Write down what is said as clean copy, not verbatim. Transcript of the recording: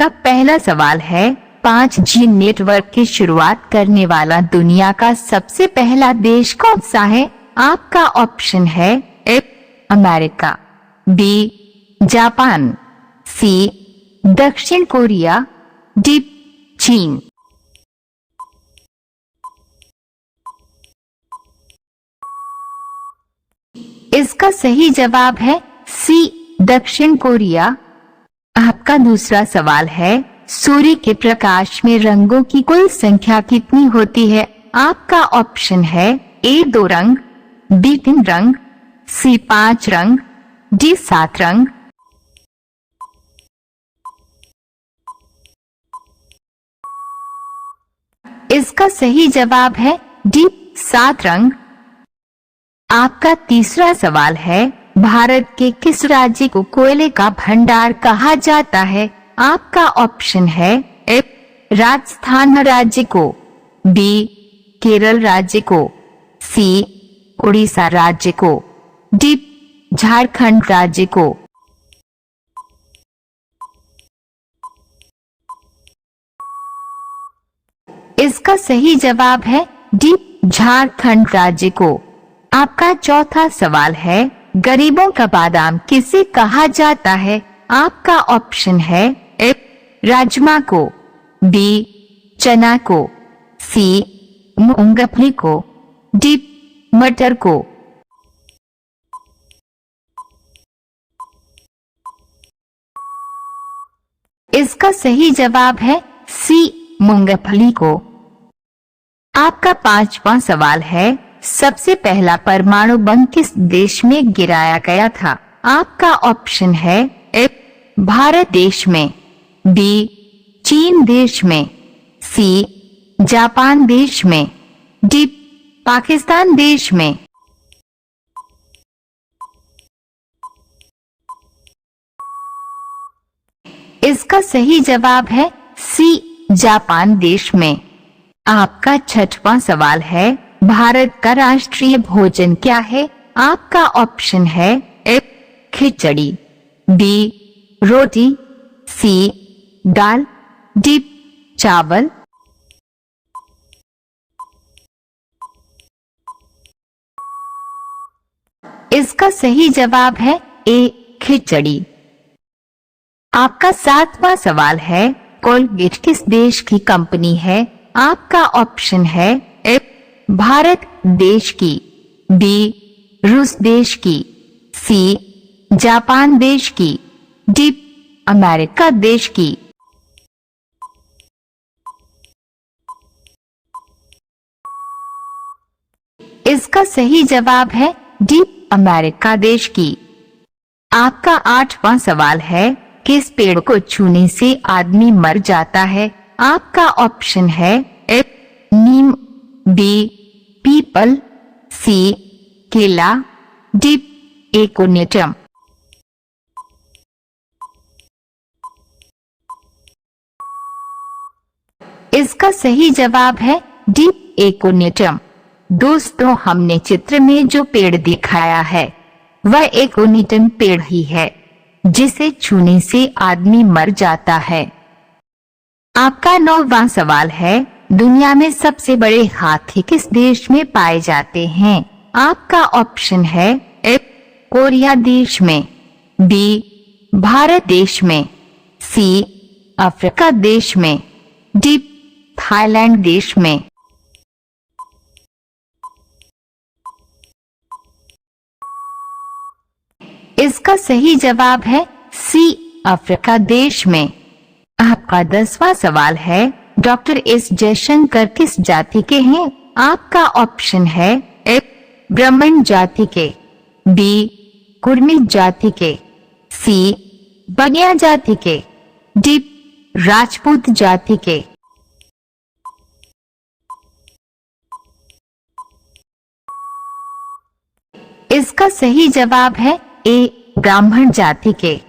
आपका पहला सवाल है, 5G नेटवर्क की शुरुआत करने वाला दुनिया का सबसे पहला देश कौन सा है? आपका ऑप्शन है ए अमेरिका, बी जापान, सी दक्षिण कोरिया, डी चीन। इसका सही जवाब है सी दक्षिण कोरिया। आपका दूसरा सवाल है, सूर्य के प्रकाश में रंगों की कुल संख्या कितनी होती है? आपका ऑप्शन है ए 2 रंग, बी 3 रंग, सी 5 रंग, डी 7 रंग। इसका सही जवाब है डी 7 रंग। आपका तीसरा सवाल है, भारत के किस राज्य को कोयले का भंडार कहा जाता है? आपका ऑप्शन है ए राजस्थान राज्य को, बी केरल राज्य को, सी उड़ीसा राज्य को, डी झारखंड राज्य को। इसका सही जवाब है डी झारखंड राज्य को। आपका चौथा सवाल है, गरीबों का बादाम किसे कहा जाता है? आपका ऑप्शन है ए राजमा को, बी चना को, सी मूंगफली को, डी मटर को। इसका सही जवाब है सी मूंगफली को। आपका पांचवा सवाल है, सबसे पहला परमाणु बम किस देश में गिराया गया था? आपका ऑप्शन है ए भारत देश में, बी चीन देश में, सी जापान देश में, डी पाकिस्तान देश में। इसका सही जवाब है सी जापान देश में। आपका छठवां सवाल है, भारत का राष्ट्रीय भोजन क्या है? आपका ऑप्शन है ए खिचड़ी, बी रोटी, सी दाल, डी चावल। इसका सही जवाब है ए खिचड़ी। आपका सातवां सवाल है, कोलगेट किस देश की कंपनी है? आपका ऑप्शन है ए भारत देश की, बी रूस देश की, सी जापान देश की, डी अमेरिका देश की। इसका सही जवाब है डी अमेरिका देश की। आपका आठवां सवाल है, किस पेड़ को छूने से आदमी मर जाता है? आपका ऑप्शन है ए नीम, बी पीपल, सी केला, डी एकोनियटम। इसका सही जवाब है डी एकोनियटम। दोस्तों, हमने चित्र में जो पेड़ दिखाया है वह एकोनियटम पेड़ ही है, जिसे छूने से आदमी मर जाता है। आपका 9वां सवाल है, दुनिया में सबसे बड़े हाथी किस देश में पाए जाते हैं? आपका ऑप्शन है ए कोरिया देश में, बी भारत देश में, सी अफ्रीका देश में, डी थाईलैंड देश में। इसका सही जवाब है सी अफ्रीका देश में। आपका 10वां सवाल है, डॉक्टर एस जयशंकर किस जाति के हैं? आपका ऑप्शन है ए ब्राह्मण जाति के, बी कुर्मी जाति के, सी बनिया जाति के, डी राजपूत जाति के। इसका सही जवाब है ए ब्राह्मण जाति के।